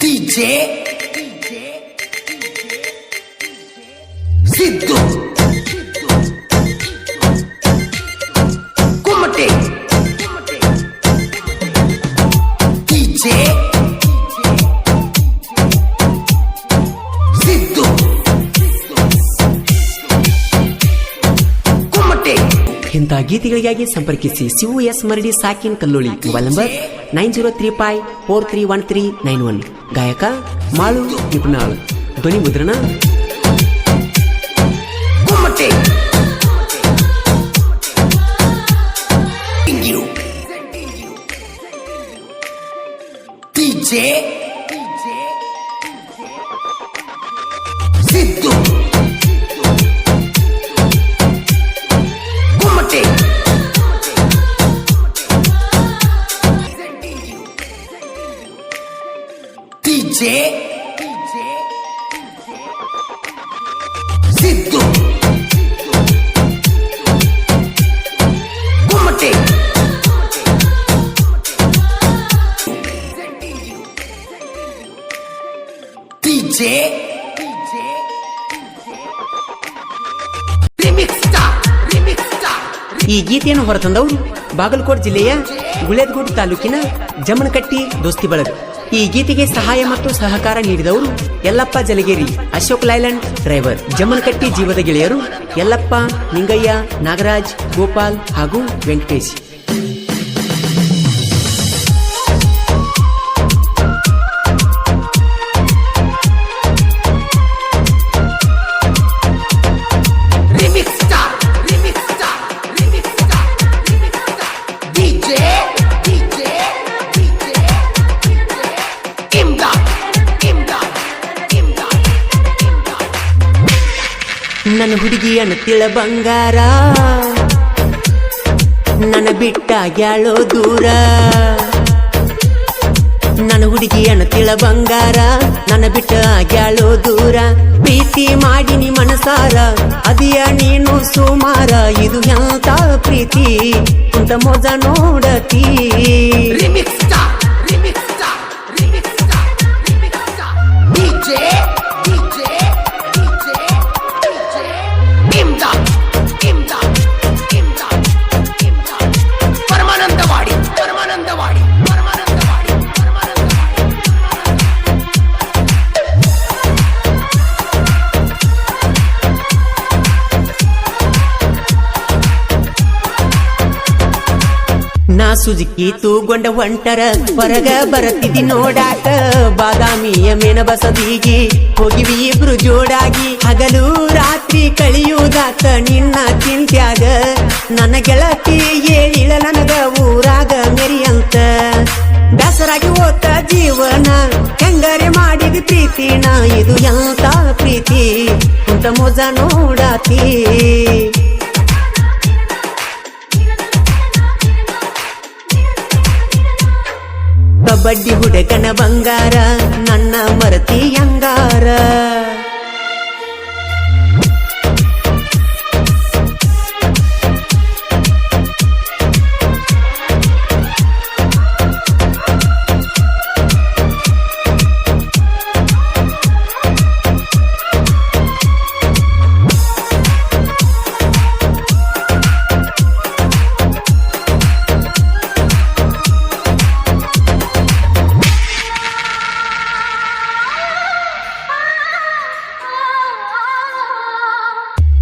DJ Siddu Kumate DJ Siddu Kumate ಇಂಥ ಗೀತೆಗಳಿಗಾಗಿ ಸಂಪರ್ಕಿಸಿ ಶಿವು ಎಸ್ ಮರಡಿ ಸಾಕಿನ್ ಕಲ್ಲೋಳಿ. Mobile number 9035431391. ಗಾಯಕ ಮಾಳು ನಿಪುಣಾಳ್. ಧ್ವನಿ ಮುದ್ರಣ Kumate DJ Siddu Kumate DJ Siddu Kumate DJ Remix Star ಈ ಗೀತೆಯನ್ನು ಹೊರತಂದವರು ಬಾಗಲಕೋಟೆ ಜಿಲ್ಲೆಯ ಗುಳೇದಗೋಡು ತಾಲೂಕಿನ ಜಮನಕಟ್ಟಿ ದೋಸ್ತಿ ಬಳಗ. ಈ ಗೀತೆಗೆ ಸಹಾಯ ಮತ್ತು ಸಹಕಾರ ನೀಡಿದವರು ಯಲ್ಲಪ್ಪ ಜಲಗೇರಿ, ಅಶೋಕ್ ಲೈಲ್ಯಾಂಡ್ ಡ್ರೈವರ್, ಜಮನಕಟ್ಟಿ ಜೀವದ ಗೆಳೆಯರು ಯಲ್ಲಪ್ಪ, ನಿಂಗಯ್ಯ, ನಾಗರಾಜ್, ಗೋಪಾಲ್ ಹಾಗೂ ವೆಂಕಟೇಶ್. ನನ್ನ ಹುಡುಗಿಯನ್ನು ತಿಳ ಬಂಗಾರ, ನನ್ನ ಬಿಟ್ಟ ಗ್ಯಾಳೋ ದೂರ. ನನ್ನ ಹುಡುಗಿಯನ್ನು ತಿಳ ಬಂಗಾರ, ನನ್ನ ಬಿಟ್ಟ ಗ್ಯಾಳೋ ದೂರ. ಪ್ರೀತಿ ಮಾಡಿನಿ ಮನಸಾರ, ಅದಿಯ ನೀನು ಸುಮಾರ. ಇದು ಎಂತ ಪ್ರೀತಿ ಕುಂತ ಮೋಜ ನೋಡತಿ. ನಾ ಸುಜುಕಿ ತೂಗೊಂಡ ಹೊಂಟರ ಹೊರಗ ಬರತಿದ್ದಿ ನೋಡಾಕ. ಬಾದಾಮಿಯ ಮೇನ ಬಸದಿಗಿ ಹೋಗಿವಿ ಇಬ್ರು ಜೋಡಾಗಿ. ಹಗಲು ರಾತ್ರಿ ಕಳಿಯುವುದಾತ ನಿನ್ನ ಚಿಂತ್ಯಾಗ. ನನ್ನ ಗೆಳತಿ ಹೇಳಿಳ ನನಗ ಊರಾಗ ಮೆರಿಯಂತ. ದಸರಾಗಿ ಹೋತ ಜೀವನ ಹೆಂಗರೆ ಮಾಡಿದ ಪ್ರೀತಿನ. ಇದು ಎಂತ ಪ್ರೀತಿ ಕುಂತ ಮೋಜ ನೋಡಾತಿ. ಕಬಡ್ಡಿ ಹುಡುಗನ ಬಂಗಾರ, ನನ್ನ ಮರತಿ ಅಂಗಾರ.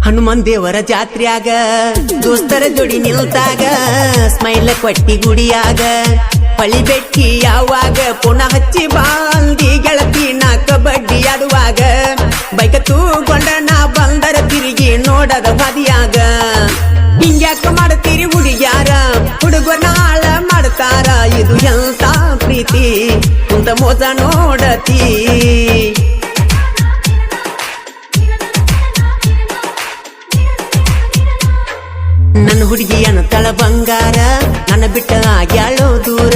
ಹನುಮನ್ ದೇವರ ಜಾತ್ರ್ಯಾಗ ದೋಸ್ತರ ಜೋಡಿ ನಿಲ್ತಾಗ. ಸ್ಮೈಲ್ ಕೊಟ್ಟಿ ಗುಡಿಯಾಗ ಪಳಿ ಬೆಟ್ಟಿ ಯಾವಾಗ. ಪುನಃ ಹಚ್ಚಿ ಬಾಂದಿ ಗೆಳತಿ ನಾ ಕಬಡ್ಡಿ ಆಡುವಾಗ. ಬೈಕ ತೂಗೊಂಡ ನಾ ಬಂದರ ತಿರುಗಿ ನೋಡದ ಬದಿಯಾಗ. ಹಿಂಗ್ಯಾಕ ಮಾಡ್ತೀರಿ ಹುಡುಗ್ಯಾರ, ಹುಡುಗನ ಹಾಳ ಮಾಡ್ತಾರ. ಇದು ಎಂತ ಪ್ರೀತಿ ಕುಂತ ಮೋಜ ನೋಡತಿ. ನನ್ನ ಹುಡುಗಿಯನ್ನು ತಳ ಬಂಗಾರ, ನನ್ನ ಬಿಟ್ಟ ಆಗ್ಯಾಳೋ ದೂರ.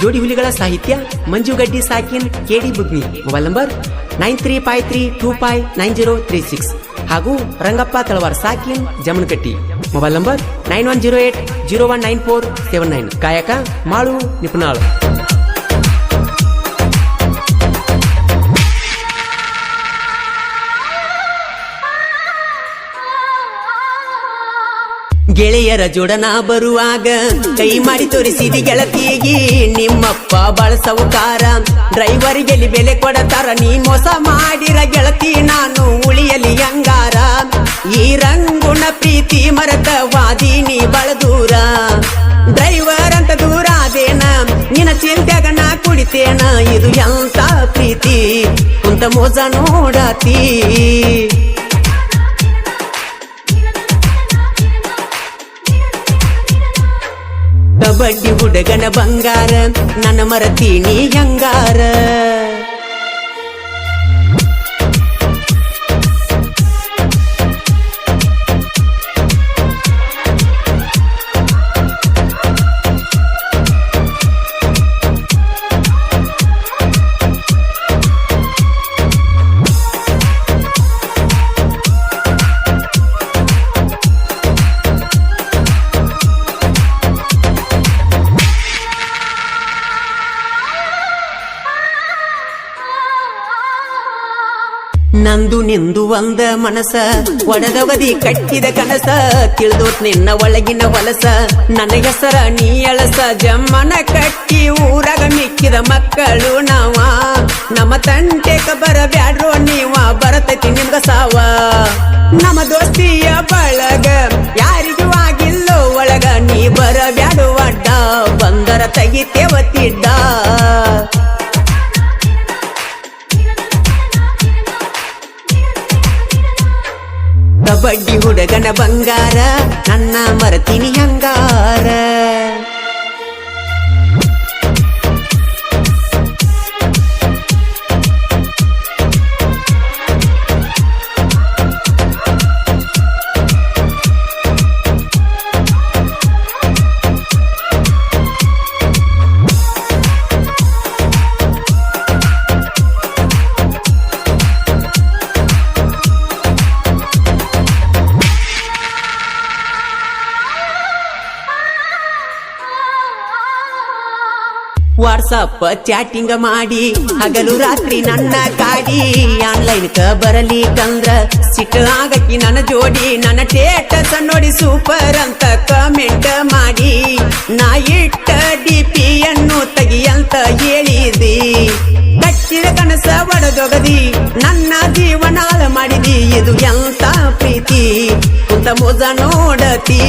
ಜೋಡಿ ಹುಲಿಗಳ ಸಾಹಿತ್ಯ ಮಂಜುಗಡ್ಡಿ ಸಾಕಿನ್, ಕೆಡಿ ಬುಗ್ನಿ. ಮೊಬೈಲ್ ನಂಬರ್ 9353259036 ಹಾಗೂ ರಂಗಪ್ಪ ತಳವಾರ್ ಸಾಕಿನ್ ಜಮನಕಟ್ಟಿ. Mobile number 9108019479. ಕಾಯಕ ಮಾಳು ನಿಪುಣಾಳು. ಗೆಳೆಯರ ಜೋಡನ ಬರುವಾಗ ಕೈ ಮಾಡಿ ತೋರಿಸಿದಿ ಗೆಳತಿಗೆ ನಿಮ್ಮಪ್ಪ ಬಾಳ ಸೌಕಾರ. ಡ್ರೈವರ್ಗೆ ಬೆಲೆ ಕೊಡತಾರ, ನೀ ಮೋಸ ಮಾಡಿರ ಗೆಳತಿ ನಾನು ಉಳಿಯಲಿ ಹಂಗಾರ. ಈ ರಂಗುಣ ಪ್ರೀತಿ ಮರತ ವಾದಿನಿ ಬಾಳ ದೂರ. ಡ್ರೈವರ್ ಅಂತ ದೂರ ಅದೇನ ನಿನ್ನ ಚಿಂತ್ಯಾಗ ನಾ ಕುಡಿತೇನ. ಇದು ಎಂತ ಪ್ರೀತಿ ಕುಂತ ಮೋಸ ನೋಡತಿ. ಕಬಡ್ಡಿ ಹುಡುಗನ ಬಂಗಾರ ನನ್ನ ಮರತೀನಿ ಹಂಗಾರ. ನಂದು ನಿಂದು ಒಂದ ಮನಸ ಒಡದವದಿ ಕಟ್ಟಿದ ಕನಸ. ತಿಳಿದೋತ್ ನಿನ್ನ ಒಳಗಿನ ಹೊಲಸ, ನನ್ನ ಹೆಸರ ನೀ ಎಳಸ. ಜಮ್ಮನ ಕಟ್ಟಿ ಊರಾಗ ಮಿಕ್ಕಿದ ಮಕ್ಕಳು ನಾವ. ನಮ್ಮ ತಂಟೆಕ ಬರಬ್ಯಾಡ್ರೋ ನೀವ, ಬರತೈತಿ ನಿಮ್ಗ ಸಾವ. ನಮ್ಮ ದೋಸ್ತಿಯ ಬಳಗ ಯಾರಿಗೂ ಆಗಿಲ್ಲೋ ಒಳಗ. ನೀ ಬರಬ್ಯಾಡು ಅಡ್ಡ, ಬಂದರ ತೆಗಿತೇವ ತಿಡ್ಡ. ಕಬಡ್ಡಿ ಹುಡುಗನ ಬಂಗಾರ ನನ್ನ ಮರತೀನಿ ಹಂಗಾರ. ವಾಟ್ಸಪ್ ಚಾಟಿಂಗ್ ಮಾಡಿ ಹಗಲು ರಾತ್ರಿ ನನ್ನ ಕಾಡಿ. ಆನ್ಲೈನ್ ಕ ಬರಲಿ ಕಂದ್ರ ಸಿಟ್ಟು ಆಗಕ್ಕಿ ನನ್ನ ಜೋಡಿ. ನನ್ನ ಸ್ಟೇಟಸ್ ನೋಡಿ ಸೂಪರ್ ಅಂತ ಕಮೆಂಟ್ ಮಾಡಿ. ನಾ ಇಟ್ಟ ಡಿಪಿಯನ್ನು ತೆಗಿಯಂತ ಹೇಳಿದಿ. ಕಚ್ಚಿದ ಕನಸ ಒಡದೊಗದಿ, ನನ್ನ ಜೀವನ ಹಾಳು ಮಾಡಿದಿ. ಇದು ಎಂತ ಪ್ರೀತಿ ಕುಂತ ಮೋಸ ನೋಡತಿ.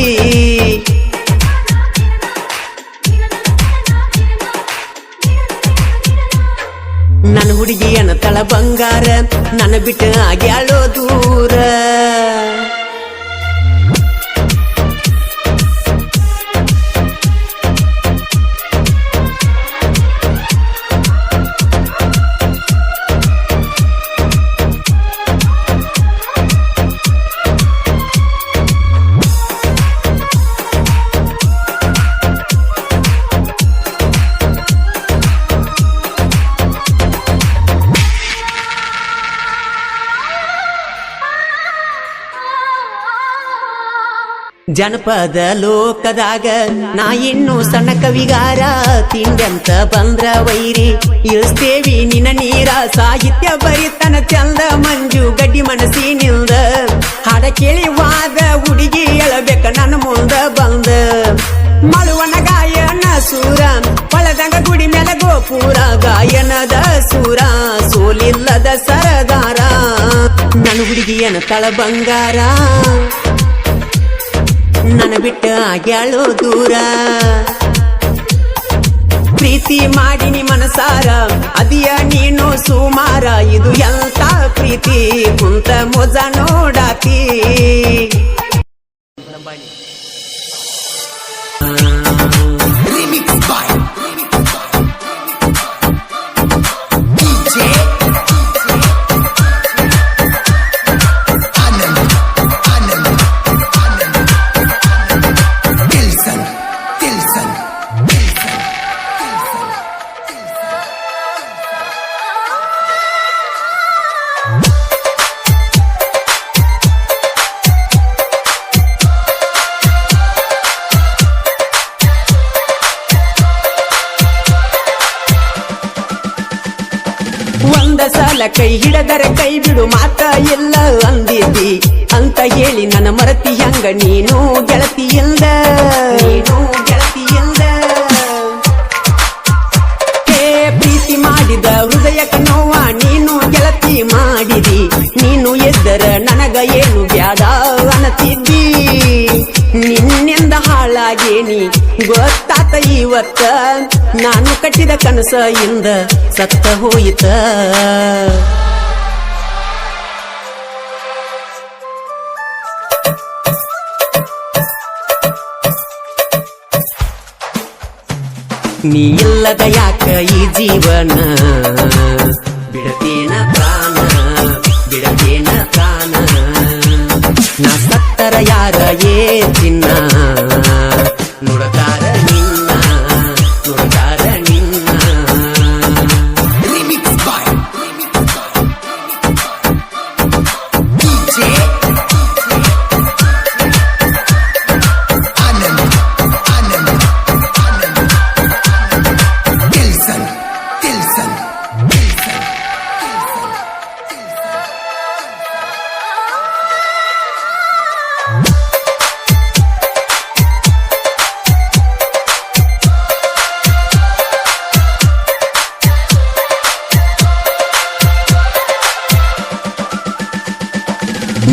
ನನ್ನ ಹುಡುಗಿಯನ ತಳ ಬಂಗಾರ ನನ್ನ ಬಿಟ್ಟು ಆಗ್ಯಾಳೋ ದೂರ. ಜನಪದ ಲೋಕದಾಗ ನಾ ಇನ್ನು ಸಣ್ಣ ಕವಿಗಾರ. ತಿಂಡಂತ ಬಂದ್ರ ವೈರಿ ಇಳಿಸ್ತೇವಿ ನಿನ್ನ ನೀರ. ಸಾಹಿತ್ಯ ಬರಿತನ ಚಂದ ಮಂಜು ಗಡ್ಡಿ ಮನಸ್ಸಿನಿಂದ. ಹಾಡ ಕೇಳಿ ವಾದ ಹುಡುಗಿ ಎಳಬೇಕ ನನ್ನ ಮುಂದ ಬಂದ. ಮಳುವನ ಗಾಯನ ಸೂರ ಹೊಳದಂಗ ಗುಡಿ ಮೇಲೆ ಗೋಪುರ. ಗಾಯನದ ಸೂರ ಸೋಲಿಲ್ಲದ ಸರದಾರ. ನನ್ನ ಹುಡುಗಿಯನ ತಳ ಬಂಗಾರ ನನ್ನ ಬಿಟ್ಟ ಆಗ್ಯಾಳೋ ದೂರ. ಪ್ರೀತಿ ಮಾಡಿನಿ ಮನಸಾರ ಅದಿಯ ನೀನು ಸುಮಾರ. ಇದು ಎಂತ ಪ್ರೀತಿ ಕುಂತ ಮೋಜ ನೋಡಾತಿ. Remix by DJ ಇಲ್ಲ ಕೈ ಹಿಡದರೆ ಕೈ ಬಿಡು ಮಾತ ಇಲ್ಲ ಅಂದಿದ್ದಿ ಅಂತ ಹೇಳಿ ನನ್ನ ಮರತಿ ಹಂಗ ನೀನು ಗೆಳತಿಯಿಂದ ಪ್ರೀತಿ ಮಾಡಿದ ಹೃದಯಕ ನೋವ ನೀನು ಗೆಳತಿ ಮಾಡಿದಿ ನೀನು ಎದ್ದರ ನನಗ ಏನು ಬ್ಯಾಡ ಅನ್ನತಿದ್ದಿ ನಿನ್ನಿಂದ ಹಾಳಾಗೇನಿ ಗೊತ್ತಾತ ಇವತ್ತ ನಾನು ಕಟ್ಟಿದ ಕನಸ ಇಂದ ಸತ್ತ ಹೋಯಿತ ನೀ ಇಲ್ಲದ ಯಾಕ ಈ ಜೀವನ ಬಿಡತೇನ ಪ್ರಾಣ ಬಿಡತೇನ ಪ್ರಾಣ ನಾ ಸತ್ತರ ಯಾರ ಏ ಚಿನ್ನ ನುಡತಾರ ನಿನ್ನ ನುಡತಾರ ನಿನ್ನ Remix by DJ Anand Tilson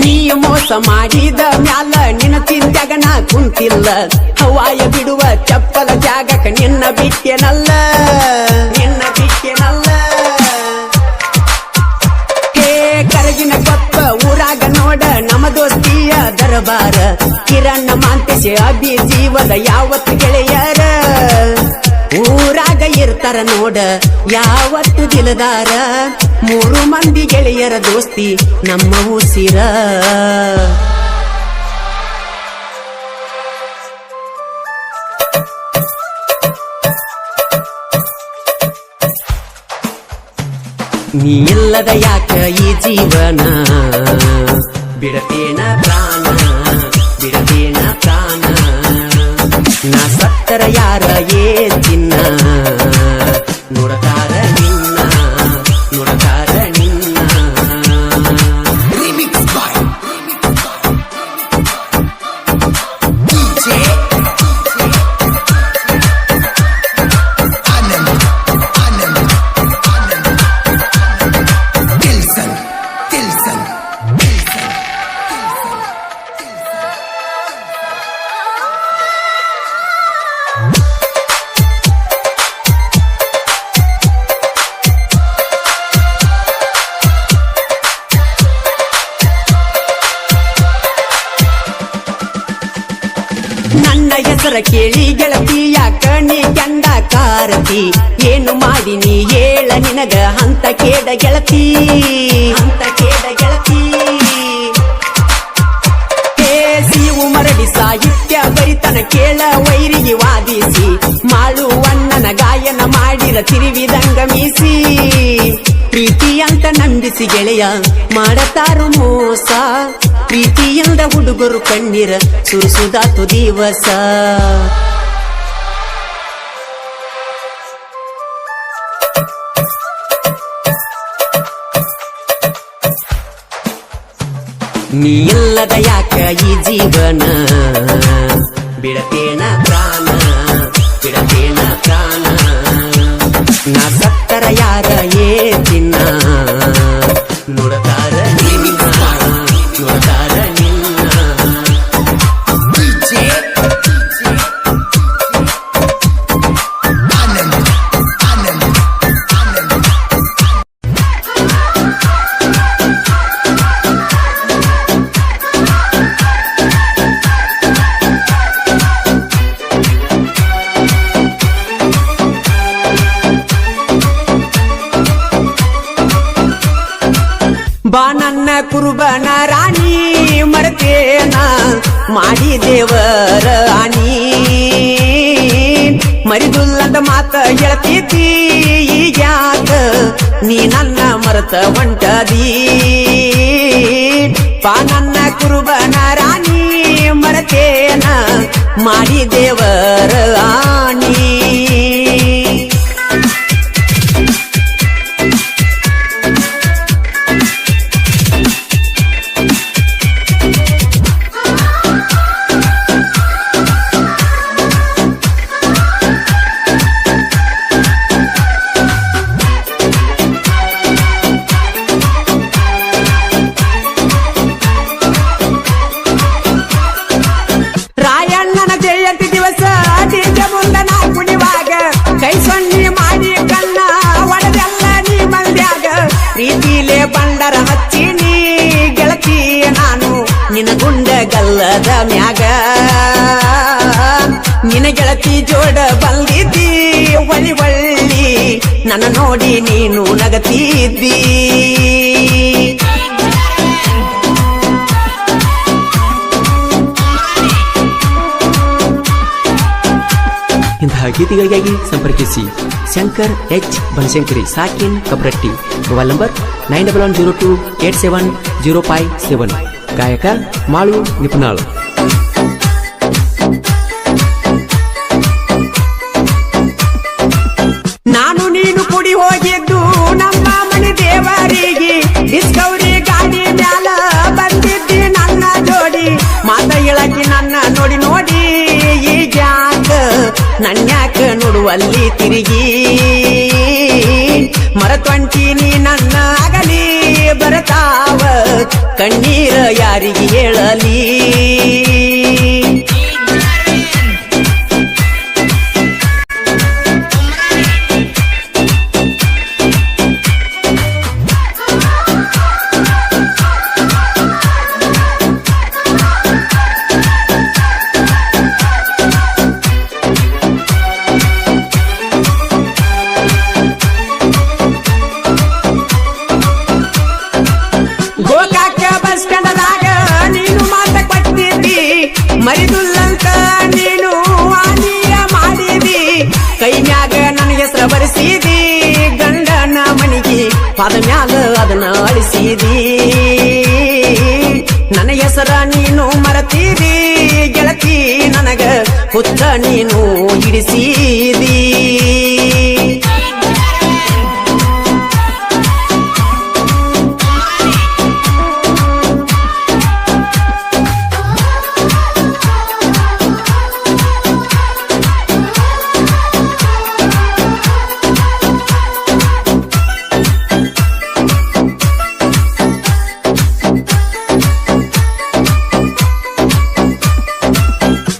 ನೀ ಮೋಸ ಮಾಡಿದ ಮ್ಯಾಲ ನಿನ್ನ ಚಿಂತ್ಯಾಗ ನಾ ಕುಂತಿಲ್ಲ ಹವಾಯ ಬಿಡುವ ಚಪ್ಪಲ ಜಾಗಕ ನಿನ್ನ ಬಿಟ್ಟೆನಲ್ಲ ಹೇ ಕರಗಿನ ಕೊಪ್ಪ ಊರಾಗ ನೋಡ ನಮ್ಮ ದೋಸ್ತಿಯ ದರಬಾರ ಕಿರಣ್ಣ ಮಾಂತೇಶ ಅಭಿ ಜೀವದ ಯಾವತ್ತು ಗೆಳೆಯರ ಊರಾಗ ಇರ್ತಾರ ನೋಡ ಯಾವತ್ತು ದಿಲದಾರ 3 ಮಂದಿ ಗೆಳೆಯರ ದೋಸ್ತಿ ನಮ್ಮ ಉಸಿರ ನೀ ಇಲ್ಲದ ಯಾಕ ಈ ಜೀವನ ಬಿಡತೇನ ಪ್ರಾಣ ಬಿಡತೇನ ಪ್ರಾಣ ನಾ ಸತ್ತರ ಯಾರ ಏ ಚಿನ್ನ ನುಡತಾರ ನಿನ್ನ ನುಡತಾರ ನಿನ್ನ Remix by DJ Anand Tilson ನನ್ನ ಹೆಸರ ಕೇಳಿ ಗೆಳತಿ ಯಾಕ ನೀ ಗಂಡ ಕಾರತಿ ಏನು ಮಾಡಿ ನೀ ಹೇಳ ನಿನಗ ಹಂತ ಕೇಡ ಗೆಳತಿ ಸಿವು ಮರಡಿ ಸಾಹಿತ್ಯ ಬರಿತನ ಕೇಳ ವೈರಿಗೆ ವಾದಿಸಿ ಮಾಳುವಣ್ಣನ ಗಾಯನ ಮಾಡಿರ ತಿರುವಿದಂಗ ಮೀಸಿ ಪ್ರೀತಿ ಅಂತ ನಂಬಿಸಿ ಗೆಳೆಯ ಮಾಡತಾರು ಮೋಸ ಪ್ರೀತಿಯಿಂದ ಹುಡುಗರು ಕಣ್ಣೀರ ಸುರಿಸುದಾತು ದಿವಸ ನೀ ಇಲ್ಲದ ಯಾಕ ಈ ಜೀವನ ಬಿಡತೇನ ಪ್ರಾಣ ಬಿಡತೇನ ಪ್ರಾಣ ನಾ ಸತ್ತರ ಯಾರ ಏ ಚಿನ್ನ ನುಡತಾರ ನಿನ್ನ ನುಡತಾರ ನಿನ್ನ DJ Anand ಬಾ ನನ್ನ ಕುರುಬನ ರಾಣಿ ಮರತೇನ ಮಾಡಿ ದೇವರ ಆಣಿ ಮರಿದುಲ್ಲಂದ ಮಾತ ಹೇಳ್ತೀತಿ ಈಗ್ಯಾಕ ನೀ ನನ್ನ ಮರತ ಹೊಂಟದಿ ಬಾ ನನ್ನ ಕುರುಬನ ರಾಣಿ ಮರತೇನ ಮಾಡಿ ದೇವರ ಆಣಿ ನಿನ ಗುಂಡ ಗಲ್ಲದ ಮ್ಯಾಗ ನಿನ ಗೆಳತಿ ಜೋಡ ಬಂದಿದ್ದಿ ಒಳಿ ಒಳ್ಳಿ ನನ್ನ ನೋಡಿ ನೀನು ನಗತಿದ್ದಿ ಇಂತಹ ಗೀತೆಗಳಿಗಾಗಿ ಸಂಪರ್ಕಿಸಿ ಶಂಕರ್ ಎಚ್ ಬನಶಂಕರಿ ಸಾಕಿನ್ ಕಬ್ರಟ್ಟಿ ಮೊಬೈಲ್ ನಂಬರ್ 9102870557 ಗಾಯಕ ಮಾಳು ನಿಪುಣಾಳು. ನಾನು ನೀನು ಕುಡಿ ಹೋಗಿದ್ದು ನಮ್ಮ ಮನೆ ದೇವರಿಗೆ ಡಿಸ್ಕವರಿ ಗಾಡಿ ಮ್ಯಾಲ ಬಂದಿದ್ದಿ ನನ್ನ ಜೋಡಿ ಮಾತ ಹೇಳಕ್ಕೆ ನನ್ನ ನೋಡಿ ನೋಡಿ ಈಗ್ಯಾಕ ನನ್ಯಾಕ ನೋಡುವಲ್ಲಿ ತಿರುಗಿ ಮರತೊಂಟೀನಿ ನನ್ನ ಆಗಲಿ ಬರತಾವ ಕಣ್ಣೀರ ಯಾರಿಗೆ ಹೇಳಲಿ ಮರಿದುಲ್ಲಂತ ನೀನು ಆನಿಯ ಮಾಡಿದಿ ಕೈ ಮ್ಯಾಗ ನನ್ನ ಹೆಸರ ಬರೆಸಿದಿ ಗಂಡನ ಮನಿಗೆ ಪಾದ ಮ್ಯಾಲ ಅದನ್ನ ಅಳಿಸಿದಿ ನನ್ನ ಹೆಸರ ನೀನು ಮರತೀದಿ ಗೆಳತಿ ನನಗ ಹುತ್ತ ನೀನು ಹಿಡಿಸಿದಿ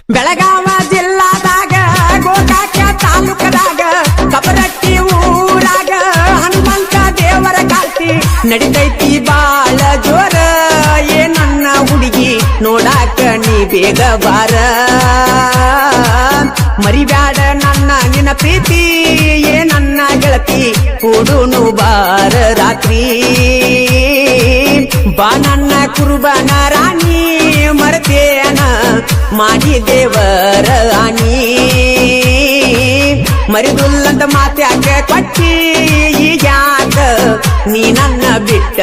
ಬೆಳಗಾವ ಜಿಲ್ಲಾದಾಗ ಗೋಕಾಕ ತಾಲೂಕದಾಗ ಕಬರಟ್ಟಿ ಊರಾಗ ಹನುಮಂತ ದೇವರ ಕಾಲ್ತಿ ನಡಿತೈತಿ ಬಾಳ ಜೋರ ಏ ನನ್ನ ಹುಡುಗಿ ನೋಡಾಕ ನೀ ಬೇಗ ಬಾರ ಮರಿಬ್ಯಾಡ ನನ್ನ ನಿನ್ನ ಪ್ರೀತಿ ಏ ನನ್ನ ಗೆಳತಿ ಕೂಡುನು ಬಾರ ರಾತ್ರಿ ಬಾ ನನ್ನ ಕುರುಬನ ರಾಣಿ ಮರತೇನ ಮಾಡಿ ದೇವರ ಆನಿ ಮರಿದುಲ್ಲಂತ ಮಾತ್ಯಾಕ ಕೊಟ್ಟಿ ಈಗ್ಯಾಕ ನೀ ನನ್ನ ಬಿಟ್ಟ